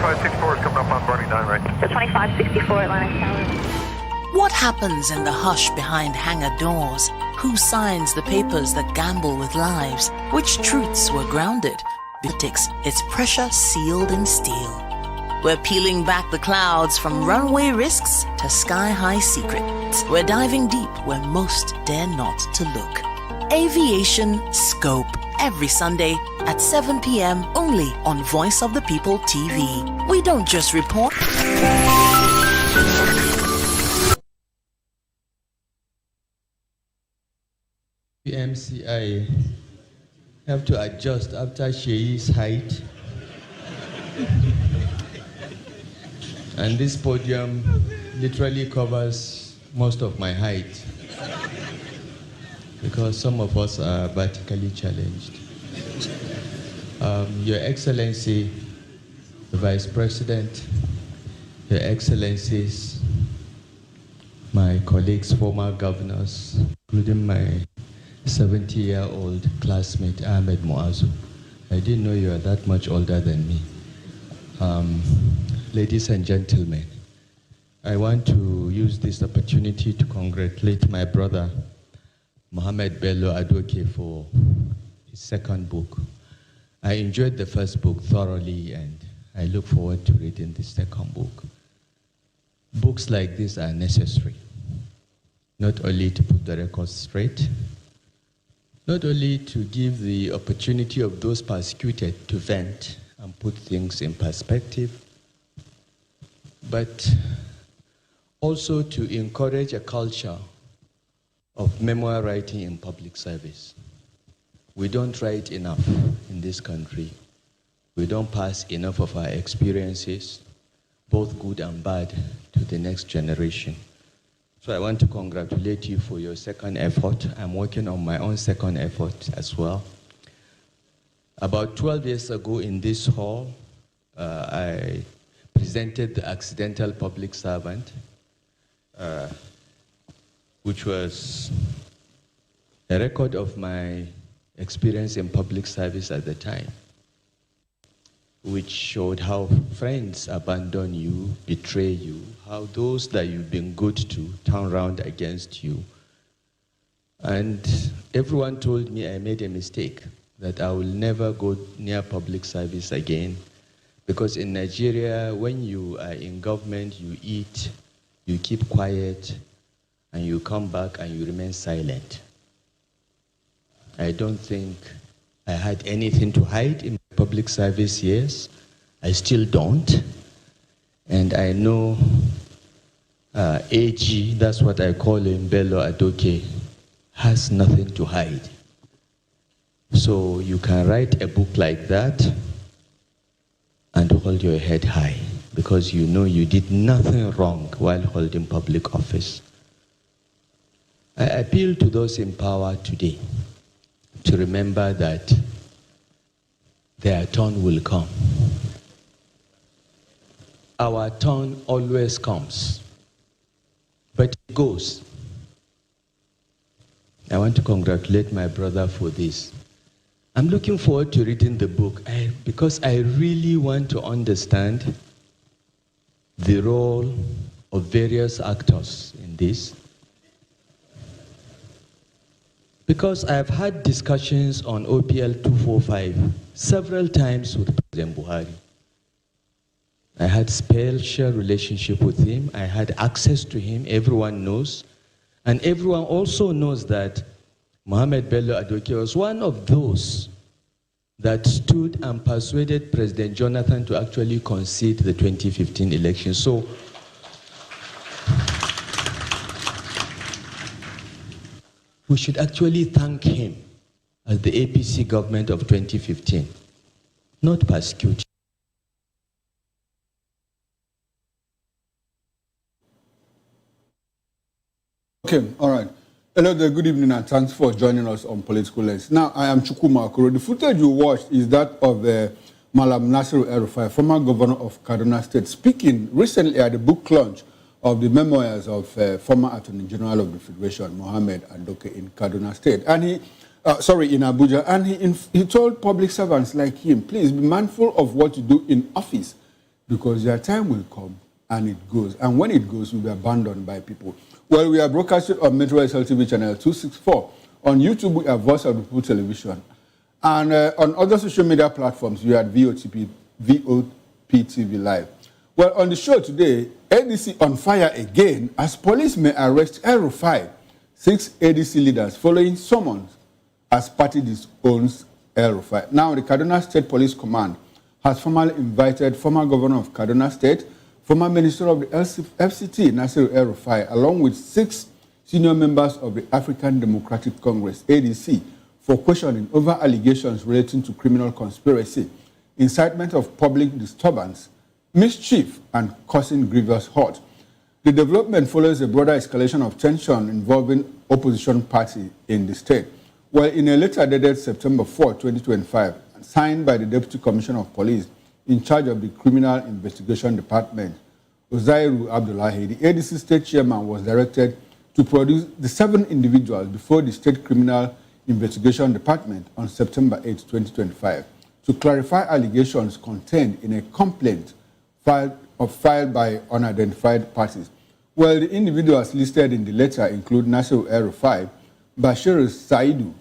2564 is coming up on 29, right? So 2564 Atlantic Tower. What happens in the hush behind hangar doors? Who signs the papers that gamble with lives? Which truths were grounded? Politics, its pressure sealed in steel. We're peeling back the clouds from runway risks to sky-high secrets. We're diving deep where most dare not to look. Aviation Scope, every Sunday at 7 p.m. only on Voice of the People TV. We don't just report. PMCI have to adjust after Shei's height. And this podium literally covers most of my height because some of us are vertically challenged. Your Excellency, the Vice President, Your Excellencies, my colleagues, former governors, including my 70-year-old classmate, Ahmed Muazu. I didn't know you were that much older than me. Ladies and gentlemen, I want to use this opportunity to congratulate my brother, Mohammed Bello Adoke, for his second book. I enjoyed the first book thoroughly, and I look forward to reading the second book. Books like this are necessary, not only to put the record straight, not only to give the opportunity of those persecuted to vent and put things in perspective, but also to encourage a culture of memoir writing in public service. We don't write enough in this country. We don't pass enough of our experiences, both good and bad, to the next generation. So I want to congratulate you for your second effort. I'm working on my own second effort as well. About 12 years ago in this hall, I presented The Accidental Public Servant, which was a record of my experience in public service at the time, which showed how friends abandon you, betray you, how those that you've been good to turn around against you. And everyone told me I made a mistake, that I will never go near public service again, because in Nigeria, when you are in government, you eat, you keep quiet, and you come back and you remain silent. I don't think I had anything to hide in my public service years. I still don't. And I know AG, that's what I call him, Bello Adoke, has nothing to hide. So you can write a book like that and hold your head high, because you know you did nothing wrong while holding public office. I appeal to those in power today to remember that their turn will come. Our turn always comes, but it goes. I want to congratulate my brother for this. I'm looking forward to reading the book because I really want to understand the role of various actors in this. Because I've had discussions on OPL 245 several times with President Buhari. I had special relationship with him. I had access to him. Everyone knows. And everyone also knows that Mohammed Bello Adoke was one of those that stood and persuaded President Jonathan to actually concede the 2015 election. So we should actually thank him as the APC government of 2015, not persecute. Okay, all right. Hello there, good evening, and thanks for joining us on Political Lens. Now, I am Chukuma Akuro. The footage you watched is that of Malam Nasir El-Rufai, former governor of Kaduna State, speaking recently at the book launch of the memoirs of former Attorney General of the Federation, Mohammed Adoke, in Kaduna State. And in Abuja. And he told public servants like him, please be mindful of what you do in office. because their time will come and it goes. And when it goes, will be abandoned by people. Well, we are broadcasting on Metro SLTV channel 264. On YouTube, we are Voice of the People Television. And on other social media platforms, we are at VOPTV Live. Well, on the show today, ADC on fire again as police may arrest El-Rufai, 6 ADC leaders following summons as party disowns El-Rufai. Now, the Kaduna State Police Command has formally invited former governor of Kaduna State, former minister of the FCT, Nasir El-Rufai, along with 6 senior members of the African Democratic Congress, ADC, for questioning over allegations relating to criminal conspiracy, incitement of public disturbance, mischief, and causing grievous hurt. The development follows a broader escalation of tension involving opposition party in the state. Well, in a letter dated September 4, 2025, signed by the Deputy Commissioner of Police in charge of the Criminal Investigation Department, Uzairu Abdullahi, the ADC state chairman was directed to produce the 7 individuals before the State Criminal Investigation Department on September 8, 2025, to clarify allegations contained in a complaint filed by unidentified parties. Well, the individuals listed in the letter include Nasir El-Rufai, Bashir Saidu,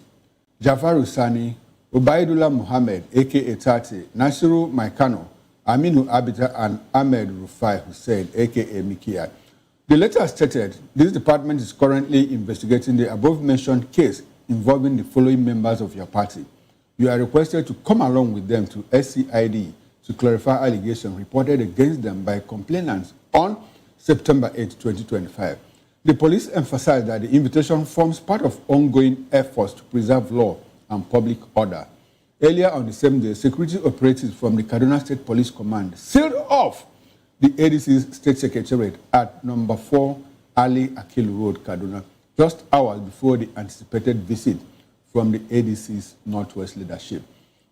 Jafaru Sani, Ubaidullah Muhammad, a.k.a. Tati, Nasiru Maikano, Aminu Abita, and Ahmed Rufai Hussein, a.k.a. Mikiat. The letter stated, this department is currently investigating the above-mentioned case involving the following members of your party. You are requested to come along with them to SCID to clarify allegations reported against them by complainants on September 8, 2025. The police emphasized that the invitation forms part of ongoing efforts to preserve law and public order. Earlier on the same day, security operatives from the Kaduna State Police Command sealed off the ADC's State Secretariat at number 4 Ali Akil Road, Kaduna, just hours before the anticipated visit from the ADC's Northwest leadership.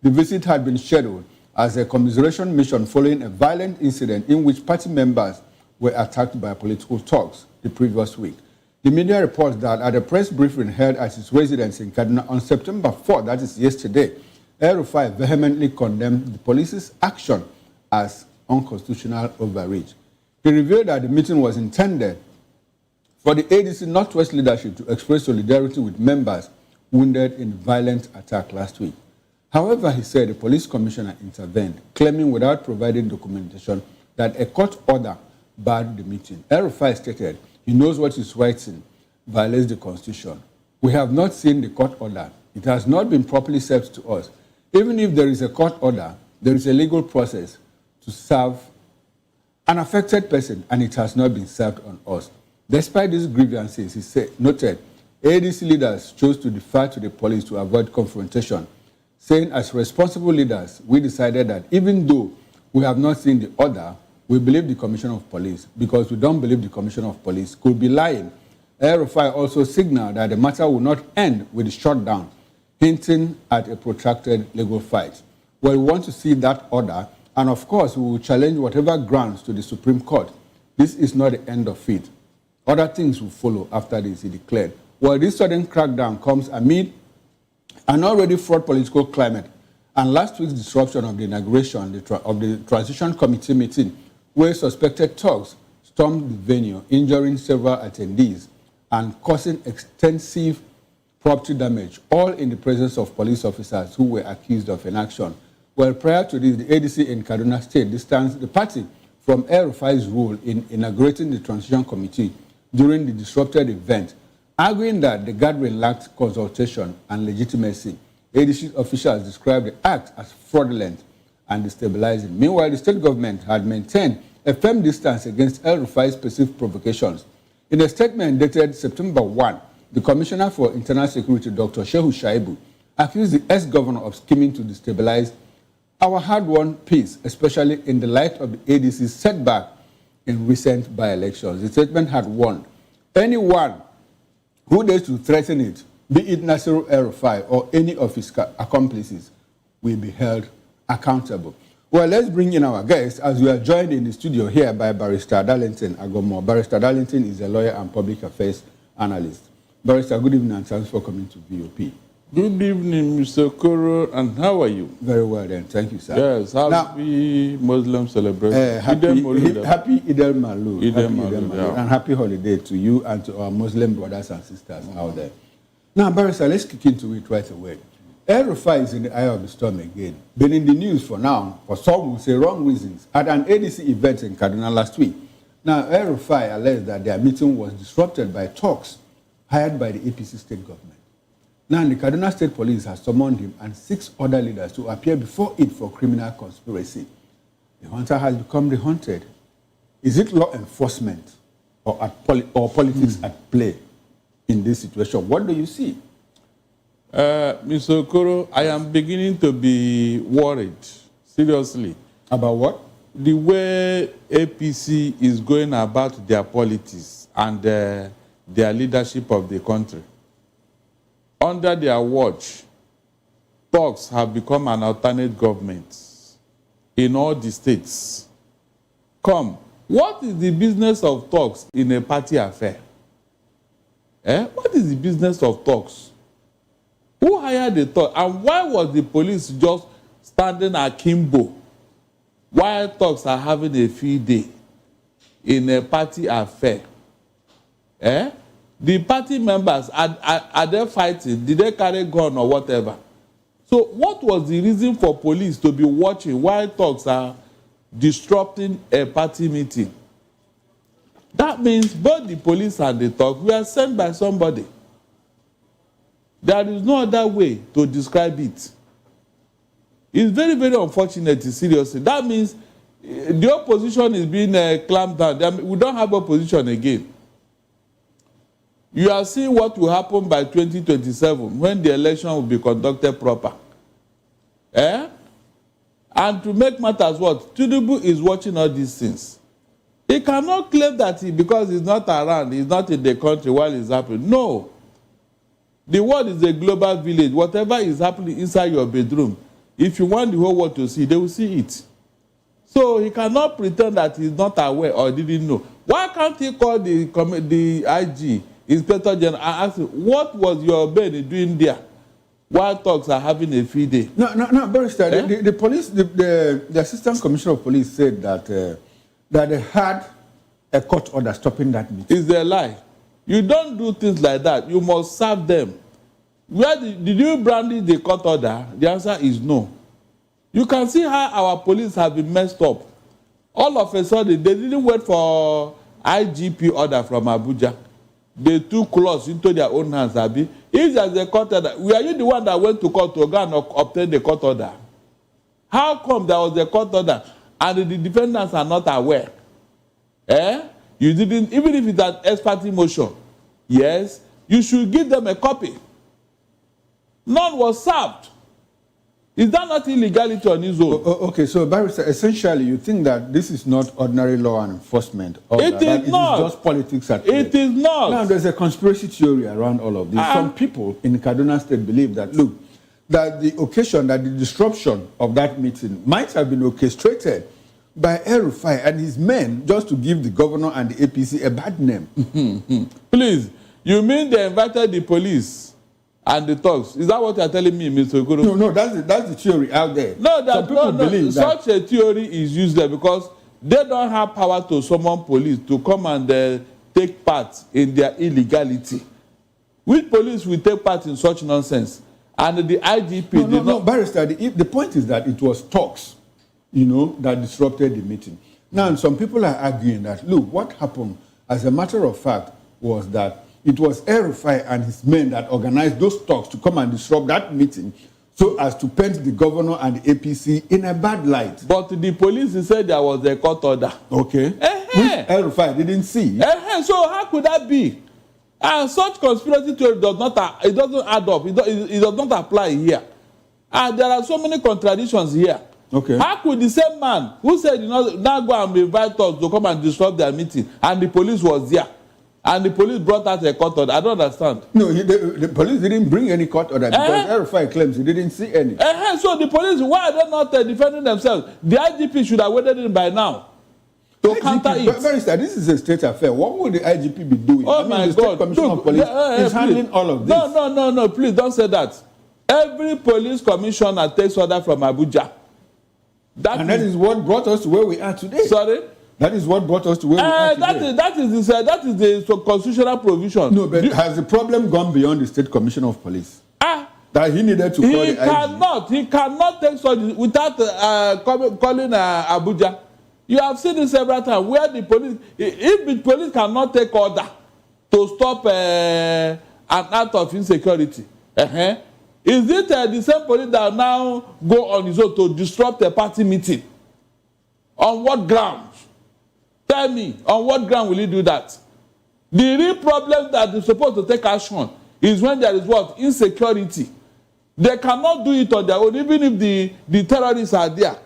The visit had been scheduled as a commiseration mission following a violent incident in which party members were attacked by political thugs the previous week. The media reports that at a press briefing held at his residence in Kaduna on September 4, that is yesterday, El-Rufai vehemently condemned the police's action as unconstitutional overreach. He revealed that the meeting was intended for the ADC Northwest leadership to express solidarity with members wounded in the violent attack last week. However, he said the police commissioner intervened, claiming without providing documentation that a court order barred the meeting. El-Rufai stated he knows what he's writing violates the constitution. We have not seen the court order. It has not been properly served to us. Even if there is a court order, there is a legal process to serve an affected person, and it has not been served on us. Despite these grievances, he noted, ADC leaders chose to defer to the police to avoid confrontation, saying as responsible leaders, we decided that even though we have not seen the order, we believe the Commissioner of Police, because we don't believe the Commissioner of Police could be lying. El-Rufai also signaled that the matter will not end with a shutdown, hinting at a protracted legal fight. Well, we want to see that order, and of course, we will challenge whatever grounds to the Supreme Court. This is not the end of it. Other things will follow after this, he declared. Well, this sudden crackdown comes amid an already fraught political climate and last week's disruption of the inauguration of the Transition Committee meeting, where suspected thugs stormed the venue, injuring several attendees and causing extensive property damage, all in the presence of police officers who were accused of inaction. Well, prior to this, the ADC in Kaduna State distanced the party from El-Rufai's role in inaugurating the Transition Committee during the disrupted event, arguing that the gathering lacked consultation and legitimacy. ADC officials described the act as fraudulent and destabilizing. Meanwhile, the state government had maintained a firm distance against El-Rufai's perceived provocations. In a statement dated September 1, the Commissioner for Internal Security, Dr. Shehu Shaibu, accused the ex-governor of scheming to destabilize our hard-won peace, especially in the light of the ADC's setback in recent by-elections. The statement had warned anyone who dares to threaten it, be it Nasir El-Rufai or any of his accomplices, will be held accountable. Well, let's bring in our guest as we are joined in the studio here by Barrister Darlington Agomo. Barrister Darlington is a lawyer and public affairs analyst. Barrister, good evening and thanks for coming to VOP. Good evening, Mr. Koro, and how are you? Very well then, thank you, sir. Yes, happy Muslim celebration. Happy Eid al-Maulud. Happy Eid al-Maulud, yeah. And happy holiday to you and to our Muslim brothers and sisters out there. Now, Barrister, let's kick into it right away. El-Rufai is in the eye of the storm again. Been in the news for now, for some will say wrong reasons, at an ADC event in Kaduna last week. Now, El-Rufai alleged that their meeting was disrupted by talks hired by the APC state government. Now, the Kaduna State Police has summoned him and 6 other leaders to appear before it for criminal conspiracy. The hunter has become the hunted. Is it law enforcement or politics at play in this situation? What do you see? Mr. Okoro, I am beginning to be worried, seriously. About what? The way APC is going about their politics and their leadership of the country. Under their watch, talks have become an alternate government in all the states. Come, what is the business of talks in a party affair? What is the business of talks? Who hired the talk? And why was the police just standing akimbo while talks are having a field day in a party affair? The party members, are they fighting? Did they carry gun or whatever? So what was the reason for police to be watching while talks are disrupting a party meeting? That means both the police and the talk were sent by somebody. There is no other way to describe it. It's very, very unfortunate, seriously. That means the opposition is being clamped down. We don't have opposition again. You are seeing what will happen by 2027 when the election will be conducted proper. And to make matters what, Tinubu is watching all these things. He cannot claim that because he's not around, he's not in the country while it's happening. No. The world is a global village. Whatever is happening inside your bedroom, if you want the whole world to see, they will see it. So he cannot pretend that he's not aware or didn't know. Why can't he call the IG, Inspector General, and ask him, what was your Benny doing there while talks are having a field day? No, Barrister, the police, the Assistant Commissioner of Police said that that they had a court order stopping that meeting. It's a lie. You don't do things like that. You must serve them. Where did you brandy the court order? The answer is no. You can see how our police have been messed up. All of a sudden, they didn't wait for IGP order from Abuja. They took claws into their own hands, Abi. If there's a court order, were you the one that went to court to go and obtain the court order? How come there was a court order and the defendants are not aware? You didn't, even if it's an ex parte motion, yes, you should give them a copy. None was served. Is that not illegality on his own? Okay, so Barrister, essentially you think that this is not ordinary law enforcement? Or it is not. It is just politics at play? It is not. Now there's a conspiracy theory around all of this. Some people in Kaduna State believe that, look, that the occasion, that the disruption of that meeting might have been orchestrated by El-Rufai and his men just to give the governor and the APC a bad name. Please, you mean they invited the police and the talks? Is that what you are telling me, Mr. Okoro? No, that's the theory out there. No, some people believe that such a theory is useless because they don't have power to summon police to come and take part in their illegality. Which police will take part in such nonsense? And the IGP No, Barrister, the point is that it was talks, that disrupted the meeting. Now, some people are arguing that, look, what happened, as a matter of fact, was that it was El-Rufai and his men that organized those talks to come and disrupt that meeting so as to paint the governor and the APC in a bad light. But the police said there was a court order. Okay. Which El-Rufai didn't see. So how could that be? And such conspiracy theory doesn't add up. It does not apply here. And there are so many contradictions here. Okay. How could the same man who said, now go and invite us to come and disrupt their meeting, and the police was there, and the police brought out a court order? I don't understand. No, the police didn't bring any court order because El-Rufai claims he didn't see any. So the police, why are they not defending themselves? The IGP should have waited in by now to counter it. Barrister, this is a state affair. What would the IGP be doing? Oh, my the State God. Commissioner of Police is handling all of this. No, please don't say that. Every police commissioner takes order from Abuja. That is what brought us to where we are today. Sorry? That is what brought us to where we are today. That is the constitutional provision. No, but has the problem gone beyond the State Commissioner of Police? That he needed to call the IG? He cannot take such without calling Abuja. You have seen it several times where the police, if the police cannot take order to stop an act of insecurity, is it the same police that now go on his own to disrupt a party meeting? On what ground? Tell me, on what ground will he do that? The real problem that they're supposed to take action is when there is what? Insecurity. They cannot do it on their own, even if the terrorists are there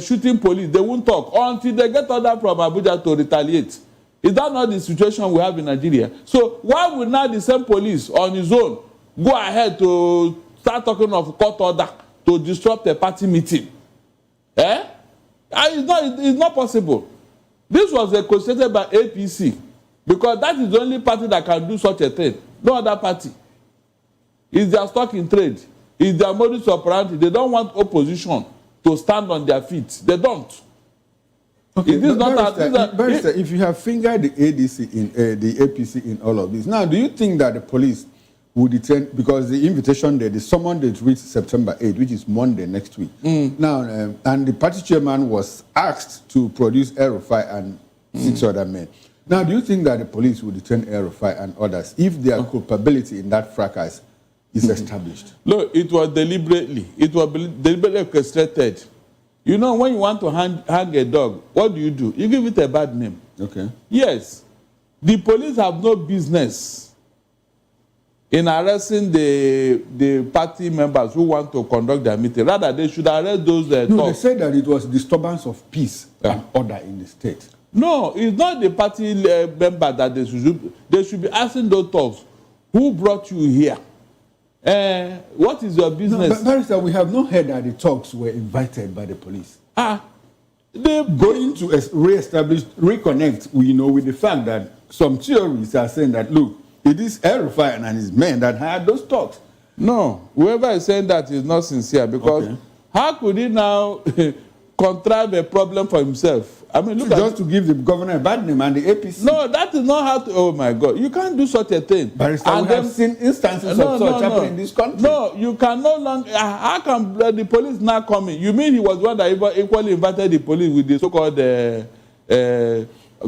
shooting police. They won't talk until they get order from Abuja to retaliate. Is that not the situation we have in Nigeria? So why would now the same police on his own go ahead to start talking of court order to disrupt a party meeting? It's not possible. This was constituted by APC because that is the only party that can do such a thing. No other party. It's their stock in trade. It's their modus operandi. They don't want opposition to stand on their feet. They don't. Okay, Barrister, if you have fingered the ADC in the APC in all of this, now do you think that the police would detain, because the invitation there, the summon date reached September 8th, which is Monday next week. Now, and the party chairman was asked to produce El-Rufai and 6 other men. Now, do you think that the police would detain El-Rufai and others if their culpability in that fracas is established? Look, it was deliberately orchestrated. You know, when you want to hang a dog, what do? You give it a bad name. Okay. Yes. The police have no business in arresting the party members who want to conduct their meeting. Rather, they should arrest those No, they said that it was disturbance of peace and order in the state. No, it's not the party member that they should be asking those talks. Who brought you here? What is your business? No, but Barrister, we have not heard that the talks were invited by the police. They're going to reconnect, with the fact that some theories are saying that, look, it is El-Rufai and his men that had those talks. No, whoever is saying that is not sincere, because how could he now contrive a problem for himself? I mean, look just to give the governor a bad name and the APC. No, that is not how to. Oh my God, you can't do such a thing. Barrister, we have seen instances of such happening in this country. No, you can no longer. How can the police now come in? You mean he was one that equally invited the police with the so-called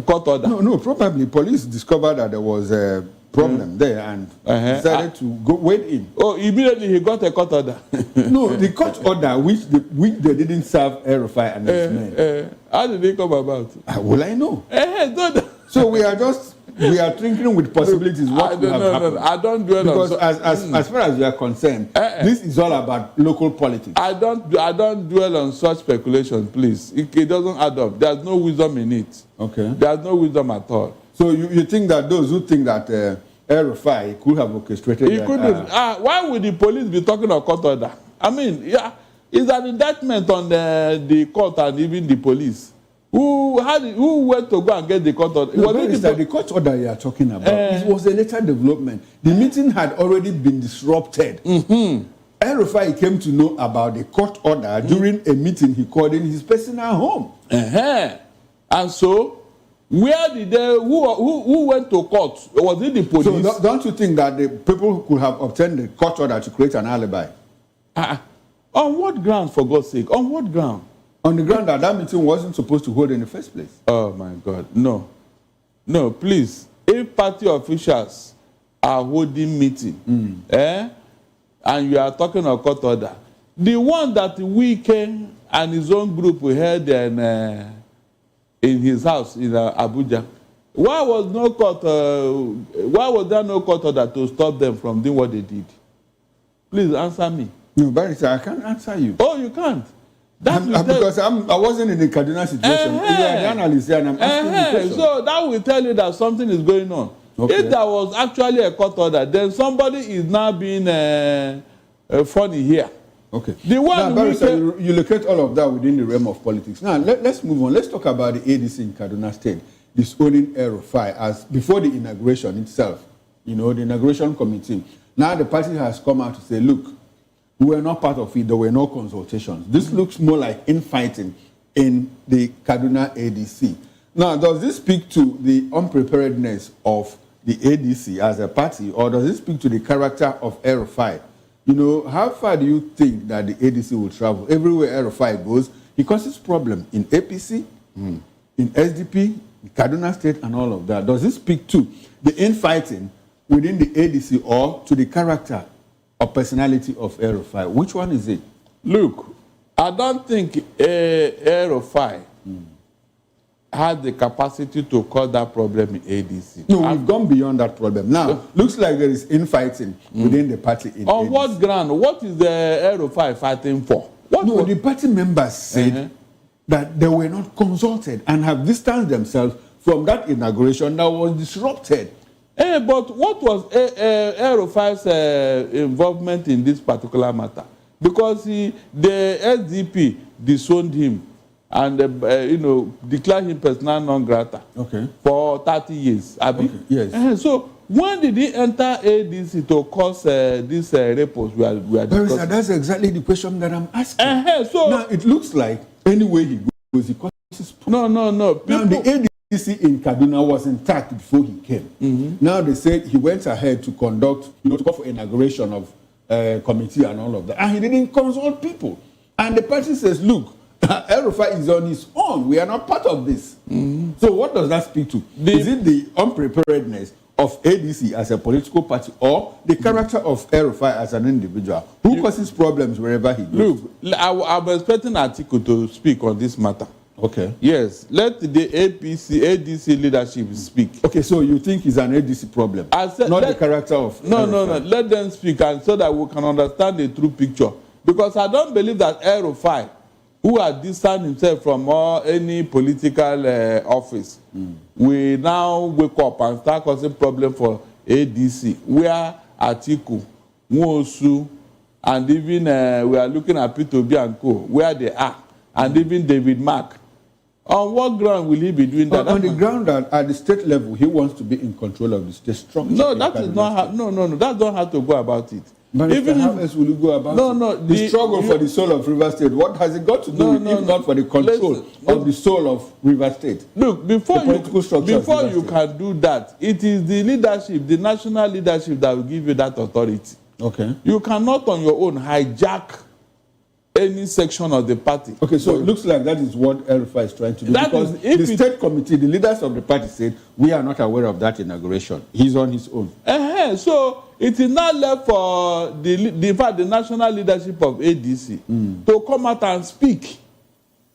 court order? No, probably police discovered that there was a problem there and decided to go wade in. Oh, immediately he got a court order. No, the court order which they didn't serve El-Rufai and his men. How did it come about? Well, I know. So we are thinking with possibilities what could have happened. I don't dwell on because as far as we are concerned, this is all about local politics. I don't dwell on such speculation, please. It doesn't add up. There's no wisdom in it. Okay. There's no wisdom at all. So you think that those who think that El-Rufai could have orchestrated he could have. Why would the police be talking of court order? I mean, it's an indictment on the court and even the police. Who went to go and get the court order? The court order you are talking about, it was a later development. The meeting had already been disrupted. El-Rufai came to know about the court order during a meeting he called in his personal home. And so, where did who went to court? Was it the police? So don't you think that the people could have obtained the court order to create an alibi? On what ground, for God's sake? On what ground? On the ground that meeting wasn't supposed to hold in the first place. Oh my God, no. No, please. If party officials are holding meeting, and you are talking of court order, the one that Wike and his own group held in his house in Abuja, why was there no court order to stop them from doing what they did? Please answer me. No, Barrister, I can't answer you. Oh, you can't? Because I wasn't in the Kaduna situation. You are the analyst and I'm asking the question. So that will tell you that something is going on. Okay. If there was actually a court order, then somebody is now being funny here. Okay. Now, Barrister, you locate all of that within the realm of politics. Now, let's move on. Let's talk about the ADC in Kaduna State disowning El-Rufai as before the inauguration itself. The inauguration committee. Now the party has come out to say, look, We were not part of it. There were no consultations. This looks more like infighting in the Kaduna ADC. Now, does this speak to the unpreparedness of the ADC as a party, or does it speak to the character of El-Rufai? You know, how far do you think that the ADC will travel? Everywhere El-Rufai goes, he causes problem in APC, in SDP, in Kaduna State, and all of that. Does it speak to the infighting within the ADC or to the character or personality of El-Rufai? Which one is it? Look, I don't think El-Rufai had the capacity to cause that problem in ADC. No, we've gone beyond that problem. Now, looks like there is infighting within the party in On ADC. what ground? What is the El-Rufai fighting for? No, the party members said that they were not consulted and have distanced themselves from that inauguration that was disrupted. But what was El-Rufai's involvement in this particular matter? Because the SDP disowned him and declared him persona non grata for 30 years. Okay, yes. So when did he enter ADC to cause these repos we are discussing? That's exactly the question that I'm asking. So now it looks like anywhere he goes, he causes problems. No. Now the ADC in Kaduna was intact before he came. Now they said he went ahead to conduct, to call for inauguration of committee and all of that, and he didn't consult people. And the party says, look, El-Rufai is on his own. We are not part of this. So what does that speak to? Is it the unpreparedness of ADC as a political party or the character of El-Rufai as an individual who causes problems wherever he goes? Look, I'm expecting Atiku to speak on this matter. Okay. Yes, let the ADC leadership speak. Okay, so you think it's an ADC problem, not the character of No. Let them speak, and so that we can understand the true picture. Because I don't believe that El-Rufai, who has distanced himself from any political office, will now wake up and start causing problem for ADC, where Atiku, Nwosu, and even we are looking at P2B and Co, where they are, and even David Mark. On what ground will he be doing that? On the ground that at the state level, he wants to be in control of the state structure. No, that is not how. No. That's not how to go about it. But even how else will you go about it? The struggle for the soul of River State, what has it got to do with if not for the control of the soul of River State? Look, before you can do that, it is the leadership, the national leadership, that will give you that authority. Okay. You cannot on your own hijack any section of the party. Okay, so it looks like that is what El-Rufai is trying to do. Because the state committee, the leaders of the party said, we are not aware of that inauguration. He's on his own. So it is not left for the national leadership of ADC to come out and speak.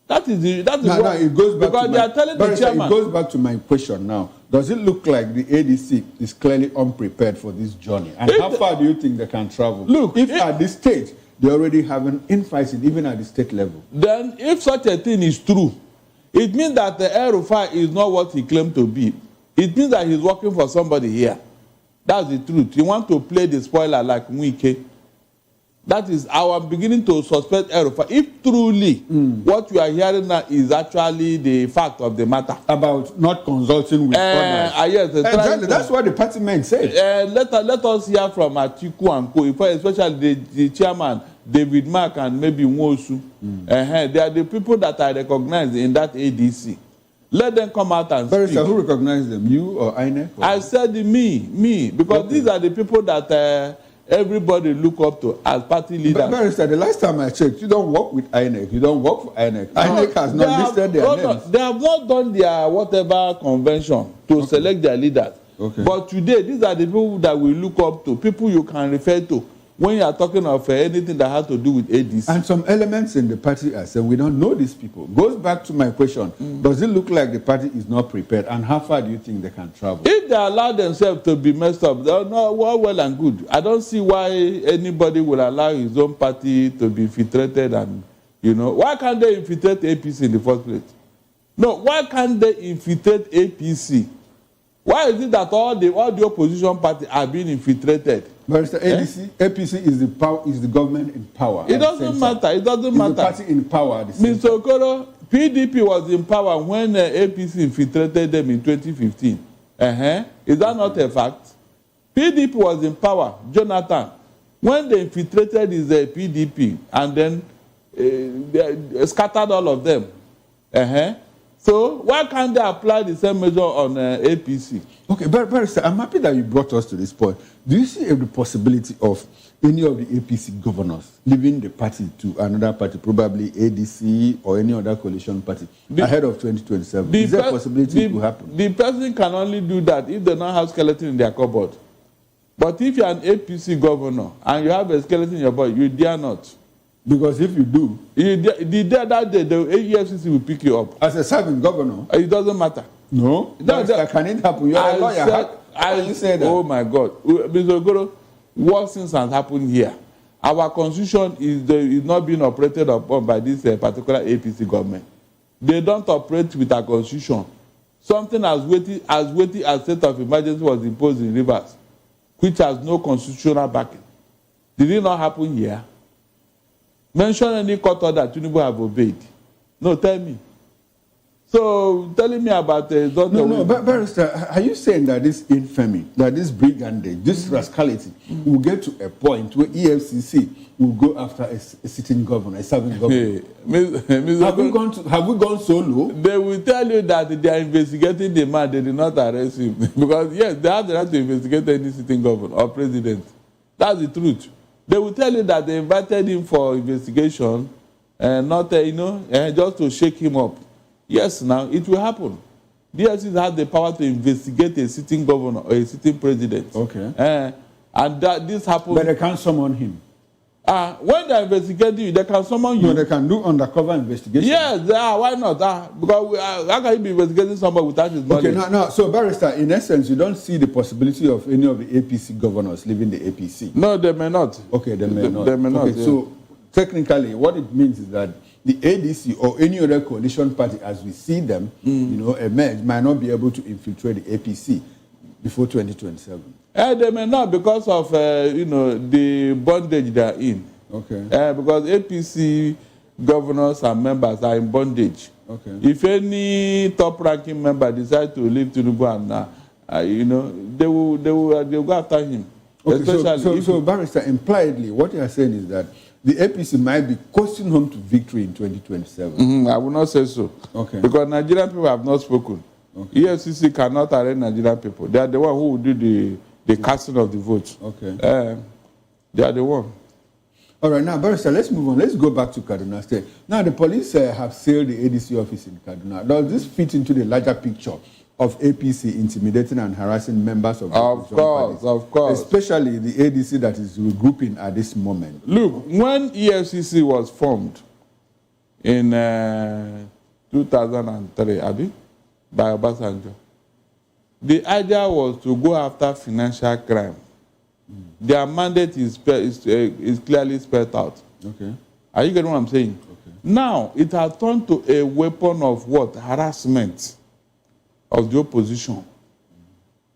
That is what it goes back because to they are telling the chairman. It goes back to my question now. Does it look like the ADC is clearly unprepared for this journey? And how far do you think they can travel? Look, if at this stage they already have an infighting, even at the state level. Then, if such a thing is true, it means that the El-Rufai is not what he claimed to be. It means that he's working for somebody here. That's the truth. He wants to play the spoiler like Mwike. That is our beginning to suspect El-Rufai. If truly what you are hearing now is actually the fact of the matter. About not consulting with others. Yes, exactly. That's what the party men said. Let us hear from Atiku and Co, especially the chairman, David Mark, and maybe Nwosu. They are the people that I recognize in that ADC. Let them come out and speak. Barrister, who recognized them? You or INEC? Or? I said me. Because these are the people that everybody look up to as party leaders. But Barrister, the last time I checked, you don't work with INEC. You don't work for INEC. INEC has not listed their names. They have not done their whatever convention to select their leaders. But today, these are the people that we look up to, people you can refer to when you are talking of anything that has to do with ADC. And some elements in the party are saying we don't know these people. Goes back to my question. Does it look like the party is not prepared? And how far do you think they can travel? If they allow themselves to be messed up, they're not well and good. I don't see why anybody will allow his own party to be infiltrated. And, why can't they infiltrate APC in the first place? No, why can't they infiltrate APC? Why is it that all the opposition parties are being infiltrated? Barrister, APC is the government in power. It doesn't matter. It doesn't matter. The party in power. Mr. Okoro, PDP was in power when APC infiltrated them in 2015. Is that not a fact? PDP was in power. Jonathan. When they infiltrated his PDP and then they scattered all of them. So why can't they apply the same measure on APC? Okay, Barrister, I'm happy that you brought us to this point. Do you see the possibility of any of the APC governors leaving the party to another party, probably ADC or any other coalition party, ahead of 2027? Is there a possibility it will happen? The person can only do that if they don't have skeleton in their cupboard. But if you're an APC governor and you have a skeleton in your body, you dare not. Because if you do, that day, the EFCC will pick you up. As a serving governor? It doesn't matter. No? Can it happen? You're a lawyer. How can you say that? Oh my God. Mr. Ogoro, worse things has happened here. Our constitution is not being operated upon by this particular APC government. They don't operate with our constitution. Something as weighty as state of emergency was imposed in Rivers, which has no constitutional backing. Did it not happen here? Mention any court order Tinubu have obeyed. No, tell me. So, telling me about but Barrister, are you saying that this infamy, that this brigandage, this rascality will get to a point where EFCC will go after a sitting governor, a serving governor? Have we gone so low? They will tell you that they are investigating the man, they did not arrest him. Because, yes, they have the right to investigate any sitting governor or president. That's the truth. They will tell you that they invited him for investigation and not, just to shake him up. Yes, now it will happen. DSC has the power to investigate a sitting governor or a sitting president. Okay. And this happens. But they can't summon him. When they investigate you, they can summon you. No, they can do undercover investigation. Yes, why not? Because how can you be investigating somebody without his knowledge? Okay, no. So, Barrister, in essence, you don't see the possibility of any of the APC governors leaving the APC? No, they may not. Okay, they may not. They may not. Okay, yeah. So, technically, what it means is that the ADC or any other coalition party, as we see them, emerge, might not be able to infiltrate the APC before 2027. They may not because of the bondage they are in. Okay. Because APC governors and members are in bondage. Okay. If any top-ranking member decides to leave Tinubu and they will go after him. Okay. So Barrister, impliedly, what you are saying is that the APC might be coasting home to victory in 2027. I will not say so. Okay. Because Nigerian people have not spoken. Okay. EFCC cannot arrange Nigerian people. They are the one who will do the casting of the votes. Okay. They are the one. All right, now, Barrister, let's move on. Let's go back to Kaduna State. Now, the police have sealed the ADC office in Kaduna. Does this fit into the larger picture of APC intimidating and harassing members of the opposition parties? Of course. Especially the ADC that is regrouping at this moment. Look, when EFCC was formed in 2003, by Obasanjo, the idea was to go after financial crime. Their mandate is clearly spelled out. Okay. Are you getting what I'm saying? Okay. Now, it has turned to a weapon of what? Harassment of the opposition.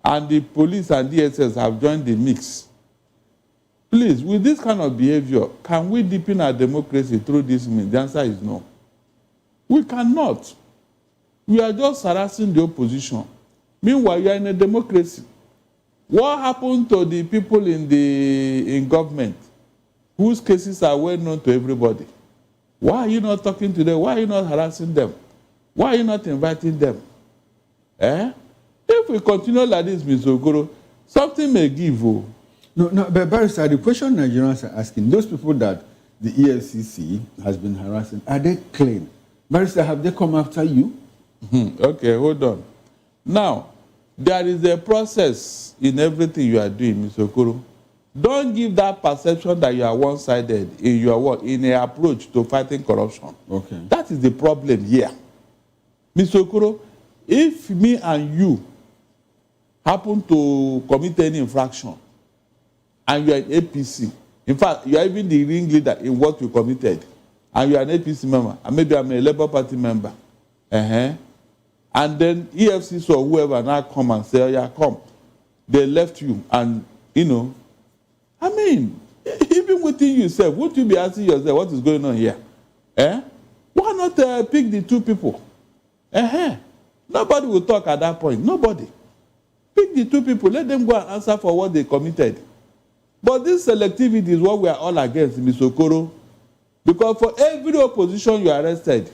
And the police and DSS have joined the mix. Please, with this kind of behavior, can we deepen our democracy through this means? The answer is no. We cannot. We are just harassing the opposition. Meanwhile, you are in a democracy. What happened to the people in government whose cases are well known to everybody? Why are you not talking to them? Why are you not harassing them? Why are you not inviting them? If we continue like this, Mr. Ogoro, something may give. No, but Barrister, the question Nigerians are asking, those people that the EFCC has been harassing, are they clean? Barrister, have they come after you? Okay, hold on. Now, there is a process in everything you are doing, Mr. Okoro. Don't give that perception that you are one-sided in your work, in an approach to fighting corruption. Okay. That is the problem here. Mr. Okoro, if me and you happen to commit any infraction and you are an APC, in fact, you are even the ringleader in what we committed, and you are an APC member, and maybe I'm a Labour Party member, and then EFCC or whoever now come and say, oh yeah, come. They left you and, even within yourself, won't you be asking yourself what is going on here? Why not pick the two people? Nobody will talk at that point. Nobody. Pick the two people. Let them go and answer for what they committed. But this selectivity is what we are all against, Mr. Okoro. Because for every opposition you arrested,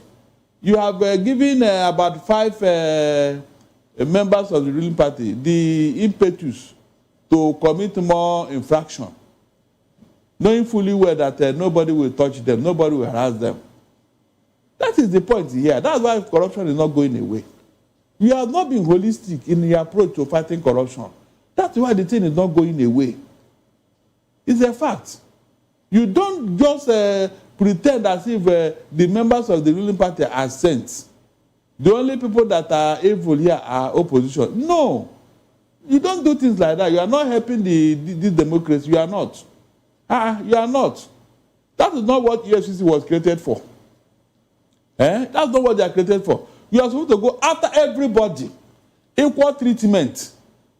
you have given about 5 members of the ruling party the impetus to commit more infraction, knowing fully well that nobody will touch them, nobody will harass them. That is the point here. That's why corruption is not going away. You have not been holistic in your approach to fighting corruption. That's why the thing is not going away. It's a fact. You don't just pretend as if the members of the ruling party are saints. The only people that are evil here are opposition. No. You don't do things like that. You are not helping this democracy. You are not. You are not. That is not what EFCC was created for. That's not what they are created for. You are supposed to go after everybody. Equal treatment,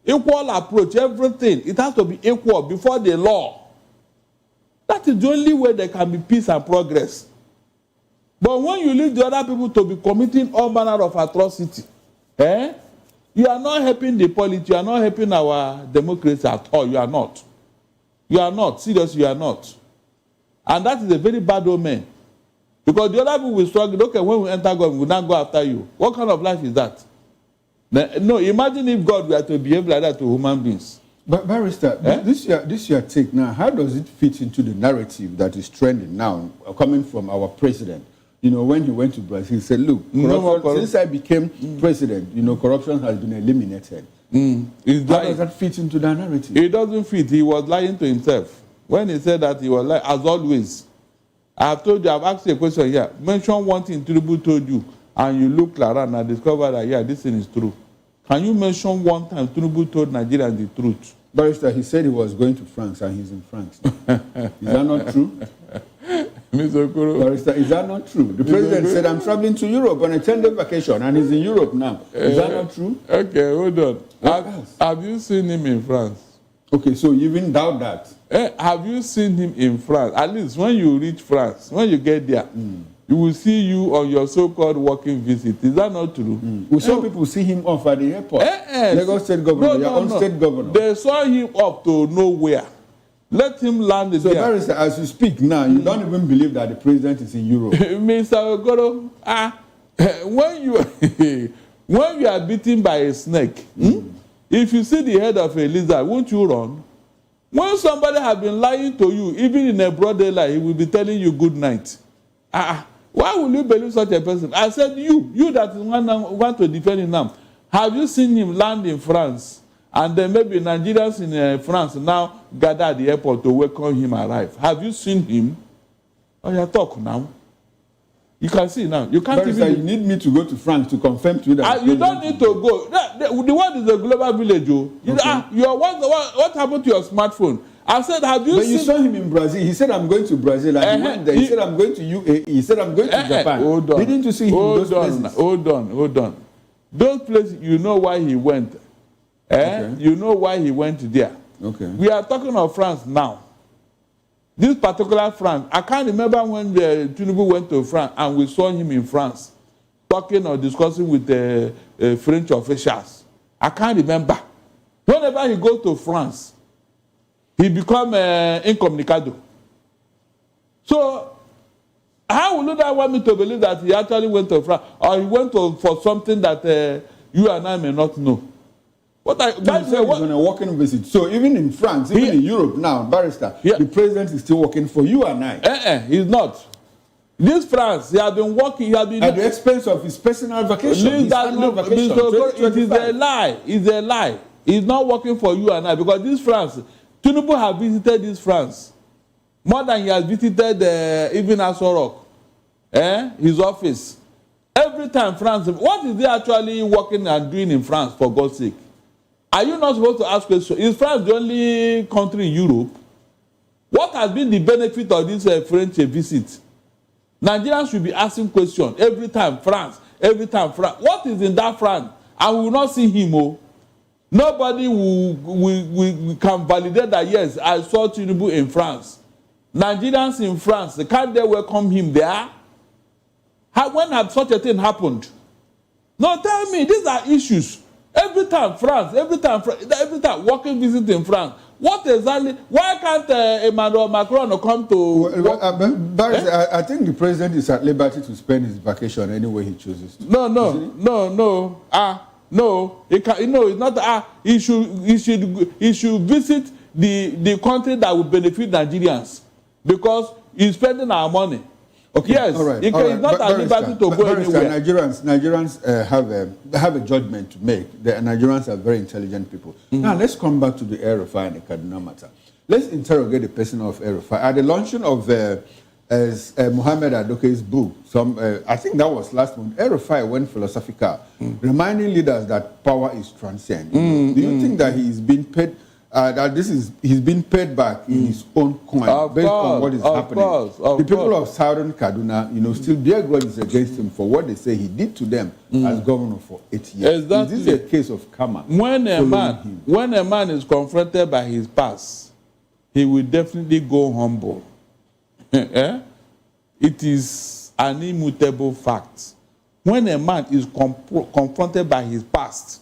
equal approach, everything. It has to be equal before the law. That is the only way there can be peace and progress. But when you leave the other people to be committing all manner of atrocity, you are not helping the polity, you are not helping our democracy at all. You are not. You are not. Seriously, you are not. And that is a very bad omen. Because the other people will struggle. Okay, when we enter God, we will not go after you. What kind of life is that? No, imagine if God were to behave like that to human beings. But Barrister, this your take now, how does it fit into the narrative that is trending now, coming from our president? You know, when he went to Brazil, he said, look, since I became president, you know, corruption has been eliminated. How does that fit into the narrative? It doesn't fit. He was lying to himself. When he said that, he was lying, as always. I have told you, I've asked you a question here. Mention one thing Tinubu told you, and you look around and discover that, yeah, this thing is true. Can you mention one time Tinubu told Nigerians the truth? Barrister, he said he was going to France, and he's in France. Is that not true? Mr. Okoro. Barrister, is that not true? The president said, I'm traveling to Europe on a 10-day vacation, and he's in Europe now. Is that not true? Okay, hold on. Have you seen him in France? Okay, so you even doubt that? Have you seen him in France? At least when you reach France, when you get there, you will see you on your so-called working visit. Is that not true? We saw people see him off at the airport. Lagos State Governor, your own state governor. They saw him up to nowhere. Let him land there. So, Barrister, as you speak now, you don't even believe that the president is in Europe. Mr. Ogoro, when you are beaten by a snake, if you see the head of a lizard, won't you run? When somebody has been lying to you, even in a broad daylight, he will be telling you good night. Why will you believe such a person? I said, you that want to defend him now, have you seen him land in France? And then maybe Nigerians in France now gather at the airport to welcome him arrive. Have you seen him? Oh, you talk now. You can see now. You can't Barrister, even. You need me to go to France to confirm to you that. You don't need to go. The world is a global village. What happened to your smartphone? I said, have you seen? But you saw him in Brazil. He said, I'm going to Brazil. And he went there. He said, I'm going to UAE. He said, I'm going to Japan. Hold on. Didn't you see him in those places? Hold on. Those places, you know why he went. Okay. You know why he went there. Okay. We are talking of France now. This particular France, I can't remember when Tinubu went to France and we saw him in France talking or discussing with French officials. I can't remember. Whenever he goes to France, he becomes incommunicado. So, how will you want me to believe that he actually went to France or he went for something that you and I may not know? He's on a working visit. So even in France, even in Europe now, Barrister, the president is still working for you and I. He's not. This France, he has been working. He has been at the expense of his personal vacation. It is a lie. It's a lie. He's not working for you and I because this France, Tinubu has visited this France more than he has visited even Aso Rock, his office. Every time France, what is he actually working and doing in France, for God's sake? Are you not supposed to ask questions? Is France the only country in Europe? What has been the benefit of this French visit? Nigerians should be asking questions every time France. What is in that France? And we will not see him. Nobody will can validate that, yes, I saw Tinubu in France. Nigerians in France, can't they welcome him there? When had such a thing happened? No, tell me, these are issues. Every time working visit in France, What exactly? Why can't Emmanuel Macron come to? I think the president is at liberty to spend his vacation any way he chooses to. No. No. He can. No, it's not. He should visit the country that will benefit Nigerians because he's spending our money. Okay, yes, all right. He's not at liberty to go anywhere. Nigerians have a judgment to make. The Nigerians are very intelligent people. Now, let's come back to the El-Rufai and the Kaduna matter. Let's interrogate the person of El-Rufai. At the launching of Mohammed Adoke's book, I think that was last month, El-Rufai went philosophical, reminding leaders that power is transient. Do you think that he is being paid? He's been paid back in his own coin based on what is happening. The people of Southern Kaduna, still bear grudges against him for what they say he did to them as governor for 8 years. Exactly. Is this a case of karma? When a man is confronted by his past, he will definitely go humble. It is an immutable fact. When a man is confronted by his past,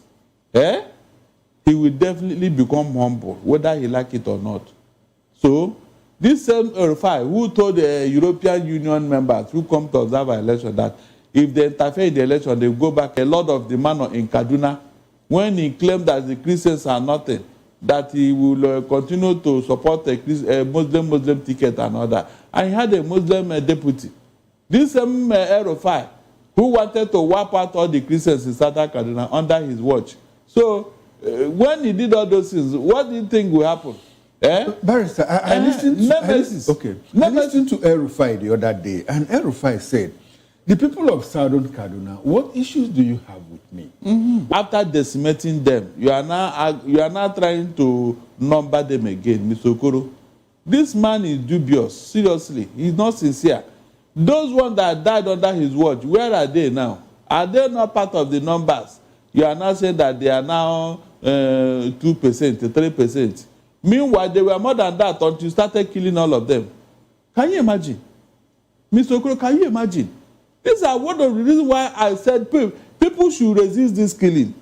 he will definitely become humble, whether he like it or not. So, this same El-Rufai who told the European Union members who come to observe our election that if they interfere in the election, they go back. A lot of the man in Kaduna, when he claimed that the Christians are nothing, that he will continue to support a Muslim ticket and all that. And he had a Muslim deputy. This same El-Rufai who wanted to wipe out all the Christians in Southern Kaduna under his watch. So, when he did all those things, what do you think will happen? Barrister, I listened to El-Rufai the other day, and El-Rufai said, the people of Southern Kaduna, what issues do you have with me? After decimating them, you are now trying to number them again, Mr. Okoro. This man is dubious, seriously. He's not sincere. Those ones that died under his watch, where are they now? Are they not part of the numbers? You are now saying that they are now 2%, 3%. Meanwhile, they were more than that until you started killing all of them. Can you imagine? Mr. Okoro, can you imagine? These are one of the reasons why I said people should resist this killing.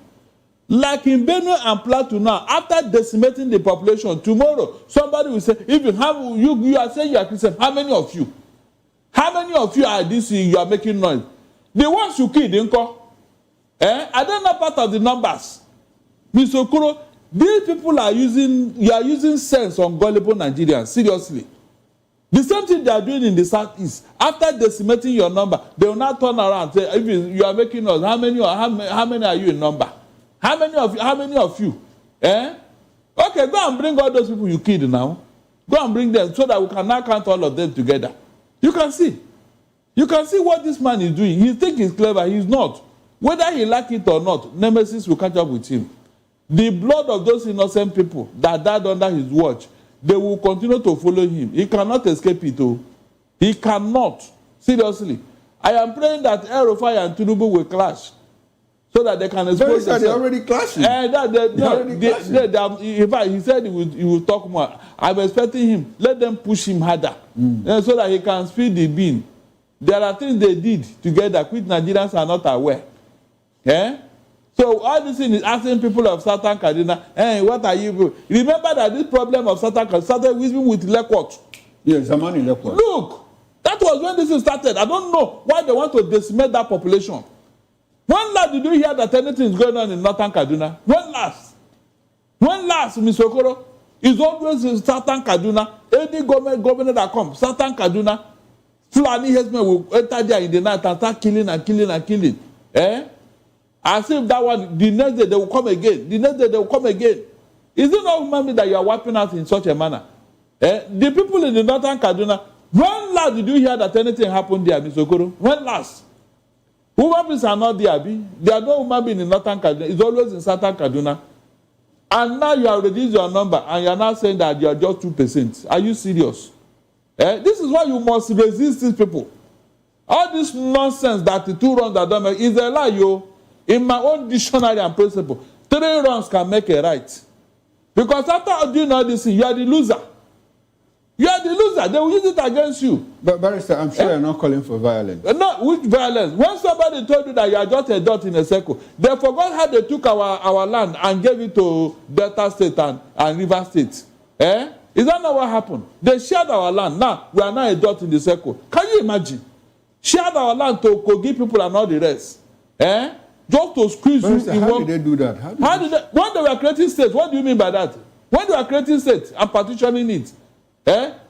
Like in Benue and Plateau now, after decimating the population, tomorrow somebody will say, if you are saying you are Christian, how many of you? How many of you are this? You are making noise. The ones you killed, Inko. Are they not part of the numbers? Mr. Okoro, these people you are using sense on gullible Nigerians, seriously. The same thing they are doing in the southeast. After decimating your number, they will now turn around and say, if you are making noise, how many are you in number? How many of you? Okay, go and bring all those people you killed now. Go and bring them so that we can now count all of them together. You can see. You can see what this man is doing. He thinks he's clever. He's not. Whether he like it or not, Nemesis will catch up with him. The blood of those innocent people that died under his watch, they will continue to follow him. He cannot escape it. He cannot. Seriously. I am praying that El-Rufai and Tinubu will clash so that they can expose themselves. They're already clashing. In fact, he said he will talk more. I'm expecting him. Let them push him harder so that he can speed the bean. There are things they did together which Nigerians are not aware. So all this thing is asking people of Southern Kaduna, what are you? Remember that this problem of Southern Kaduna started with Lekot. Yes, Zamani Lekot. Look, that was when this started. I don't know why they want to decimate that population. When last did you hear that anything is going on in Northern Kaduna? When last? When last, Mr. Okoro? It's always in Southern Kaduna. Any governor that comes, Southern Kaduna, Fulani herdsmen will enter there in the night and start killing and killing and killing. As if that one, the next day they will come again. The next day they will come again. Is it not human being that you are wiping out in such a manner? The people in the Northern Kaduna, when last did you hear that anything happened there, Mr. Okoro? When last? Human beings are not there, Abi. There are no human beings in Northern Kaduna. It's always in Southern Kaduna. And now you have reduced your number and you are now saying that you are just 2%. Are you serious? This is why you must resist these people. All this nonsense that the 2 wrongs that don't make is a lie, yo. In my own dictionary and principle, 3 wrongs can make a right. Because after doing all this, you are the loser. You are the loser. They will use it against you. But Barrister, I'm sure you're not calling for violence. No, which violence? When somebody told you that you are just a dot in a circle, they forgot how they took our land and gave it to Delta State and River State. Is that not what happened? They shared our land. Now, we are now a dot in the circle. Can you imagine? Shared our land to Kogi people and all the rest. Just to squeeze you in how one... did they do that? When they were creating states, what do you mean by that? When they were creating states and partitioning it,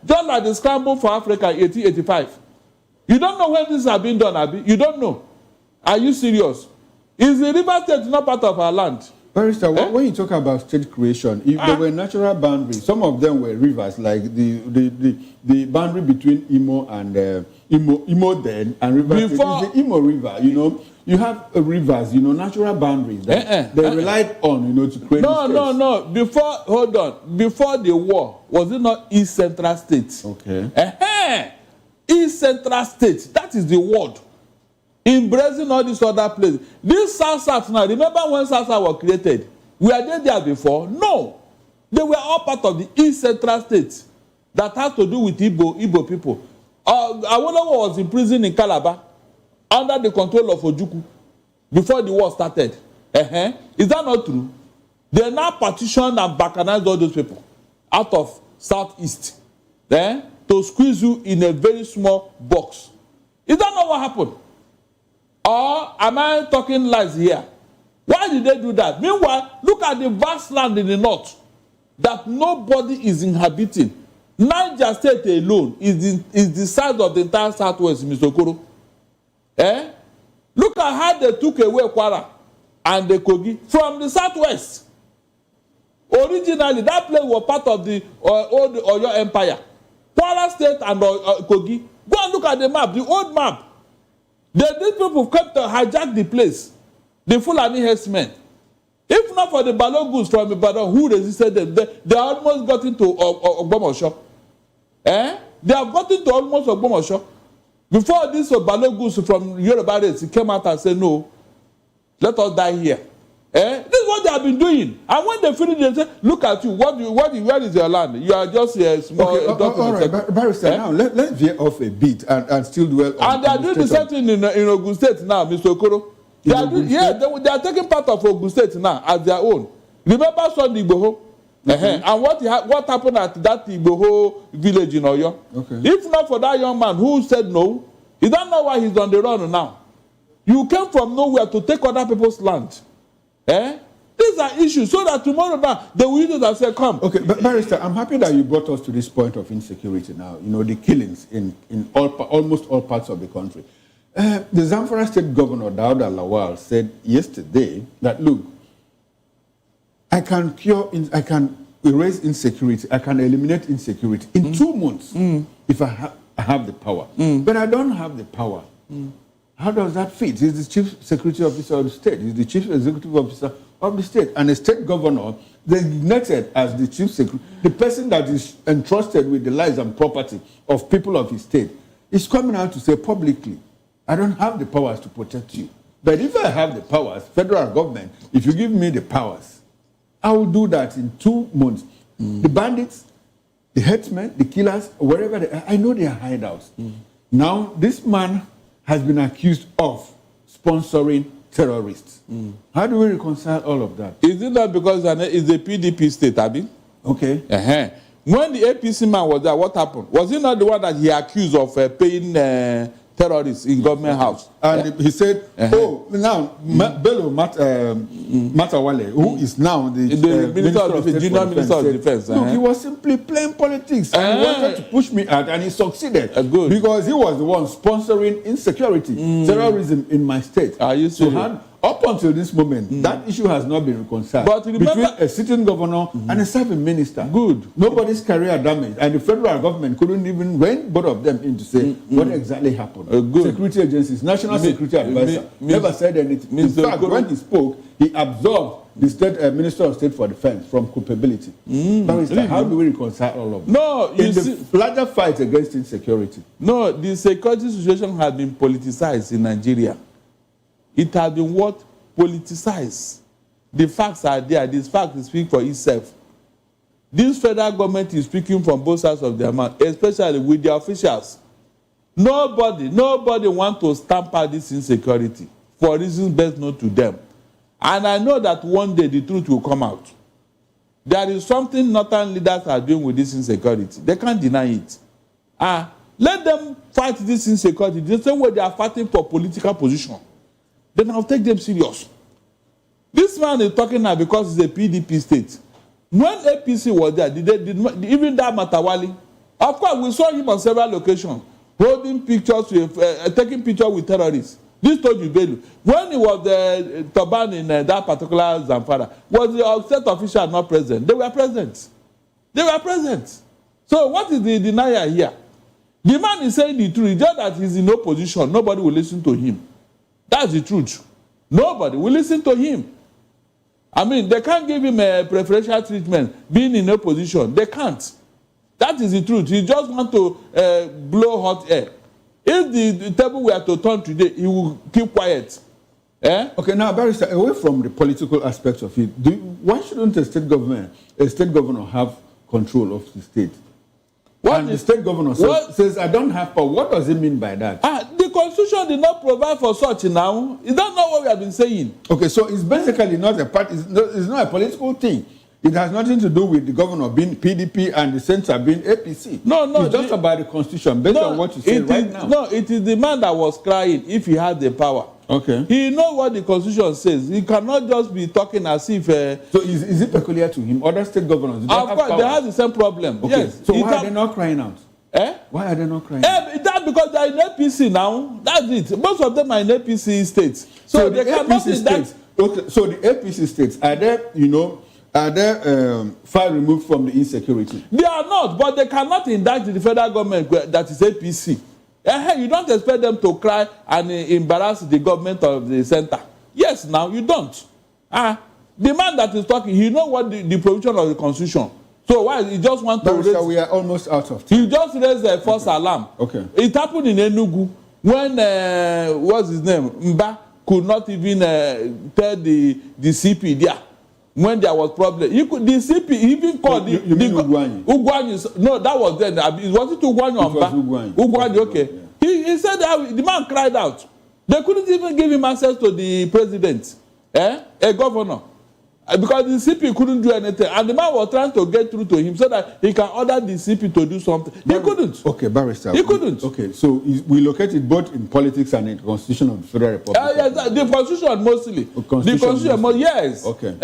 just like the scramble for Africa in 1885. You don't know when this has been done, Abi? You don't know. Are you serious? Is the river state not part of our land? Barrister, when you talk about state creation, if there were natural boundaries, some of them were rivers, like the boundary between Imo and Imo then and River State is the Imo River. You know, you have rivers, you know, natural boundaries that they relied on, you know, to create. No. Hold on. Before the war, was it not East Central State? Okay. East Central State. That is the word. Embracing all these other places. This South now, remember when South was created? Were they there before? No. They were all part of the East Central State that has to do with Igbo people. Awolowo was in prison in Calabar under the control of Ojukwu before the war started. Is that not true? They now partitioned and balkanized all those people out of Southeast to squeeze you in a very small box. Is that not what happened? Or am I talking lies here? Why did they do that? Meanwhile, look at the vast land in the north that nobody is inhabiting. Niger State alone is the size of the entire Southwest, Mr. Okoro. Look at how they took away Kwara and the Kogi from the Southwest. Originally, that place was part of the old Oyo Empire. Kwara State and Kogi. Go and look at the map, the old map. These people kept to hijack the place. The Fulani herdsmen. If not for the Balogus from Ibadan who resisted them, they almost got into Ogbomosho. They have gotten to almost Ogbomosho. Before this Balogus from Yoruba race came out and said, no, let us die here. This is what they have been doing. And when they finish, they say, look at you. Where is your land? You are just a small... Okay, all right, Barrister, now let's veer off a bit and still dwell on... And they are doing the same thing in Ogun State now, Mr. Okoro. They are taking part of Ogun State now as their own. Remember Sunday Igboho? And what happened at that Igboho village in Oyo? Okay. If not for that young man who said no, you don't know why he's on the run now. You came from nowhere to take other people's land. These are issues so that tomorrow now they will use it and say, come. Okay, but Barrister, I'm happy that you brought us to this point of insecurity now. You know, the killings in almost all parts of the country. The Zamfara State Governor, Dauda Lawal, said yesterday that, look, I can erase insecurity, I can eliminate insecurity in 2 months if I have the power. But I don't have the power. How does that fit? He's the chief security officer of the state. He's the chief executive officer of the state. And the state governor designated as the chief security, the person that is entrusted with the lives and property of people of his state, is coming out to say publicly, I don't have the powers to protect you. But if I have the powers, federal government, if you give me the powers, I will do that in 2 months. The bandits, the headsmen, the killers, wherever they are, I know their hideouts. Now, this man has been accused of sponsoring terrorists. How do we reconcile all of that? Is it not because it's a PDP state, Abi? Okay. When the APC man was there, what happened? Was he not the one that he accused of paying terrorists in government house? And he said, oh, now, Bello Matawale, who is now the Minister of Defense, Junior Minister of Defense. Look, he was simply playing politics and he wanted to push me out, and he succeeded. Good. Because he was the one sponsoring insecurity, terrorism in my state. Are you serious? So up until this moment, that issue has not been reconciled. But remember, between a sitting governor and a serving minister. Good. Nobody's career damaged, and the federal government couldn't even rein both of them in to say what exactly happened. Good. Security agencies, National Security Advisor, never said anything. In fact, when he spoke, he absolved the state Minister of State for Defense from culpability. How do we reconcile all of that? No, in the larger fight against insecurity. No, the security situation has been politicized in Nigeria. It has been what? Politicized. The facts are there. These facts speak for itself. This federal government is speaking from both sides of their mouth, especially with the officials. Nobody wants to stamp out this insecurity for reasons best known to them. And I know that one day the truth will come out. there is something northern leaders are doing with this insecurity. They can't deny it. Let them fight this insecurity the same way they are fighting for political position. Then I'll take them serious. This man is talking now because it's a PDP state. When APC was there, even that Matawali, of course, we saw him on several locations, holding pictures with, taking pictures with terrorists. This told you, Bello. When he was Turban in that particular Zamfara, was the state official not present? They were present. They were present. So what is the denial here? The man is saying the truth. It's just that he's in opposition. Nobody will listen to him. That's the truth. Nobody will listen to him. I mean, they can't give him a preferential treatment being in opposition. They can't. That is the truth. He just want to blow hot air. If the table were to turn today, he will keep quiet. Okay, now, Barrister, away from the political aspects of it, why shouldn't a state governor have control of the state? And the state governor says, I don't have power. What does it mean by that? The constitution did not provide for such now. Is that not what we have been saying? Okay, so it's basically not a party. It's not a political thing. It has nothing to do with the governor being PDP and the center being APC. No. It's just about the constitution based on what you say right now. No, it is the man that was crying if he had the power. Okay. He knows what the constitution says. He cannot just be talking as if... so is it peculiar to him? Other state governors of course, they have the same problem. Okay. Yes. So why are they not crying out? Why are they not crying out? That's because they are in APC now. That's it. Most of them are in APC states. So they cannot indict... Okay, so the APC states, are they far removed from the insecurity? They are not, but they cannot indict the federal government that is APC. You don't expect them to cry and embarrass the government of the center. Yes, now you don't. The man that is talking, he knows what the provision of the constitution. So why he just want to raise... we are almost out of time. He just raised a false alarm. Okay. It happened in Enugu when what's his name? Mba could not even tell the CP there. When there was problem, the CP even called you mean Ugwanyi. No, that was then. Was it Ugwanyi or Mba? Ugwanyi, okay. Yeah. He said that the man cried out. They couldn't even give him access to the president, a governor, because the CP couldn't do anything. And the man was trying to get through to him so that he can order the CP to do something. He couldn't. Okay, Barrister. He couldn't. Okay, so we located both in politics and in the Constitution of the Federal Republic. Yes, the Constitution mostly. The Constitution mostly, yes. Okay.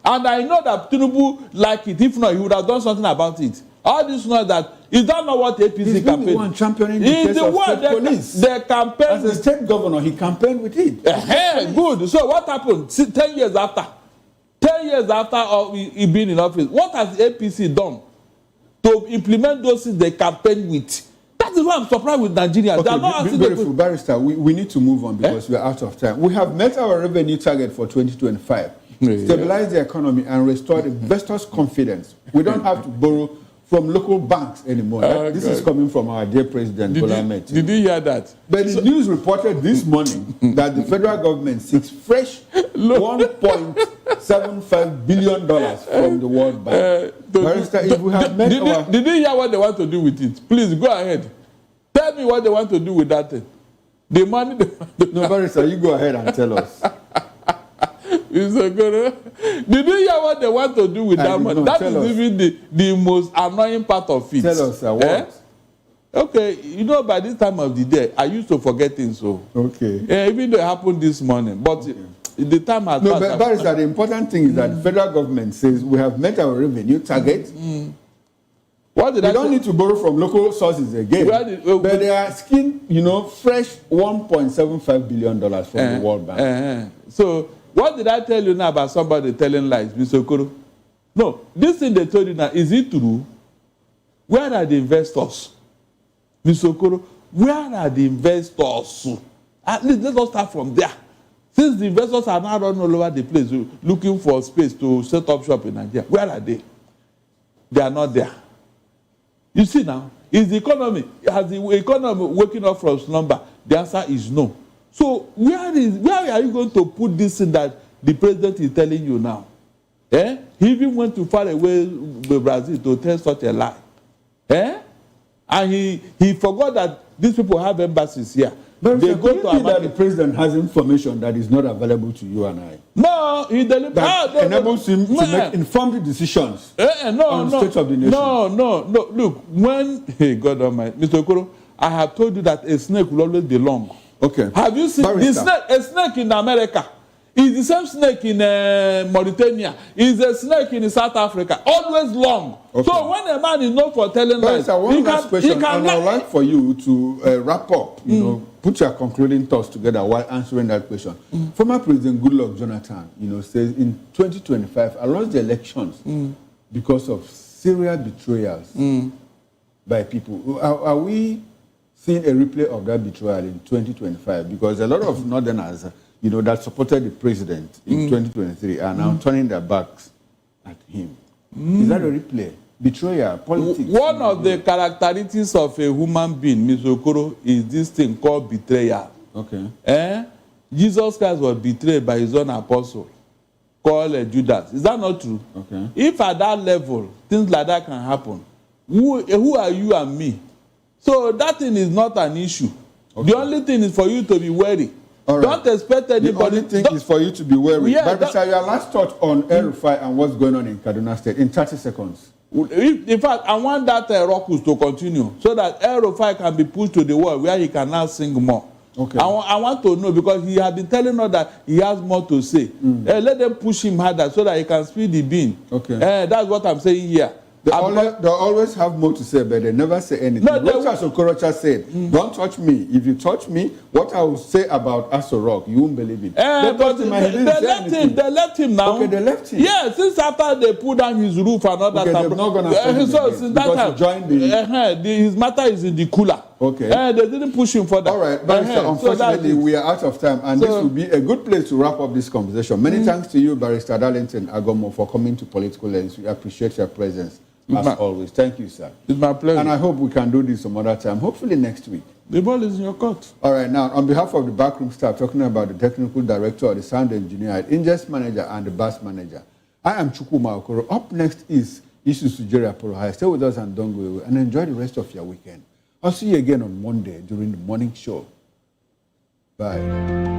And I know that Tinubu like it. If not, he would have done something about it. All this know that is that not what APC He's campaign? The one championing the case of state police. The campaign as a state governor, he campaigned with it. Good. So what happened? 10 years after, 10 years after he being in office, what has the APC done to implement those things they campaigned with? That is why I'm surprised with Nigeria. Okay, beautiful Barrister. We need to move on because we are out of time. We have met our revenue target for 2025. Stabilize the economy and restore investors' confidence. We don't have to borrow from local banks anymore. This is coming from our dear President Bola Ahmed. Did you hear that? But the news reported this morning that the federal government seeks fresh $1.75 billion from the World Bank. Barrister, if we have met Did you hear what they want to do with it? Please go ahead. Tell me what they want to do with that thing. The money... No, Barrister, you go ahead and tell us. Did you hear what they want to do with that money? That is even the most annoying part of it. Tell us, what? Okay, you know, by this time of the day, I used to forget things. So okay. Even though it happened this morning, but the time has passed. No, but the important thing is that the federal government says we have met our revenue target. What did we don't need to borrow from local sources again. But they are asking, fresh $1.75 billion from the World Bank. So what did I tell you now about somebody telling lies, Mr. Okoro? No, this thing they told you now, is it true? Where are the investors? Mr. Okoro, where are the investors? At least let us start from there. Since the investors are now running all over the place looking for space to set up shop in Nigeria, where are they? They are not there. You see now, is the economy, has the economy waking up from slumber? The answer is no. So where are you going to put this thing that the president is telling you now? He even went too far away with Brazil to tell such a lie. And he forgot that these people have embassies here. But they sir, go you to think that America. the president has information that is not available to you and I? No, he That enables him to make informed decisions on the state of the nation. No. Look, when God Almighty, Mr. Okoro, I have told you that a snake will always be long. Okay. Have you seen Barrister. a snake in America? Is the same snake in Mauritania. Is a snake in South Africa. Always long. Okay. So when a man is known for telling lies, one last question, and I would like for you to wrap up, you know, put your concluding thoughts together while answering that question. Former President Goodluck Jonathan, says in 2025, I lost the elections because of serial betrayals by people. Are we seeing a replay of that betrayal in 2025? Because a lot of Northerners, that supported the president in 2023 are now turning their backs at him. Is that a replay? Betrayal, politics? One of the characteristics of a human being, Mr. Okoro, is this thing called betrayal. Okay. Jesus Christ was betrayed by his own apostle, called Judas. Is that not true? Okay. If at that level, things like that can happen, who are you and me? So that thing is not an issue. Okay. The only thing is for you to be wary. Right. Don't expect anybody. The only thing is for you to be wary. Yeah, but your last thought on El-Rufai and what's going on in Kaduna State in 30 seconds. In fact, I want that ruckus to continue so that El-Rufai can be pushed to the wall where he can now sing more. Okay. I want to know because he has been telling us that he has more to say. Let them push him harder so that he can spill the bean. Okay. That's what I'm saying here. They always have more to say, but they never say anything. No, Rochas Okorocha said, don't touch me. If you touch me, what I will say about Aso Rock, you won't believe it. They left him now. Okay, they left him. Yeah, since after they put down his roof and all that. Okay, they're not going to send him since that time, he joined his matter is in the cooler. Okay. They didn't push him for that. All right, Barrister, unfortunately, we are out of time, and this will be a good place to wrap up this conversation. Many thanks to you, Barrister Darlington Agomo, for coming to Political Lens. We appreciate your presence. As always. Thank you, sir. It's my pleasure. And I hope we can do this some other time, hopefully next week. The ball is in your court. All right, now, on behalf of the backroom staff, talking about the technical director, the sound engineer, ingest manager, and the bus manager, I am Chukuma Okoro. Up next is Issues to Jerry Apollo. Stay with us and don't go away, and enjoy the rest of your weekend. I'll see you again on Monday during the morning show. Bye.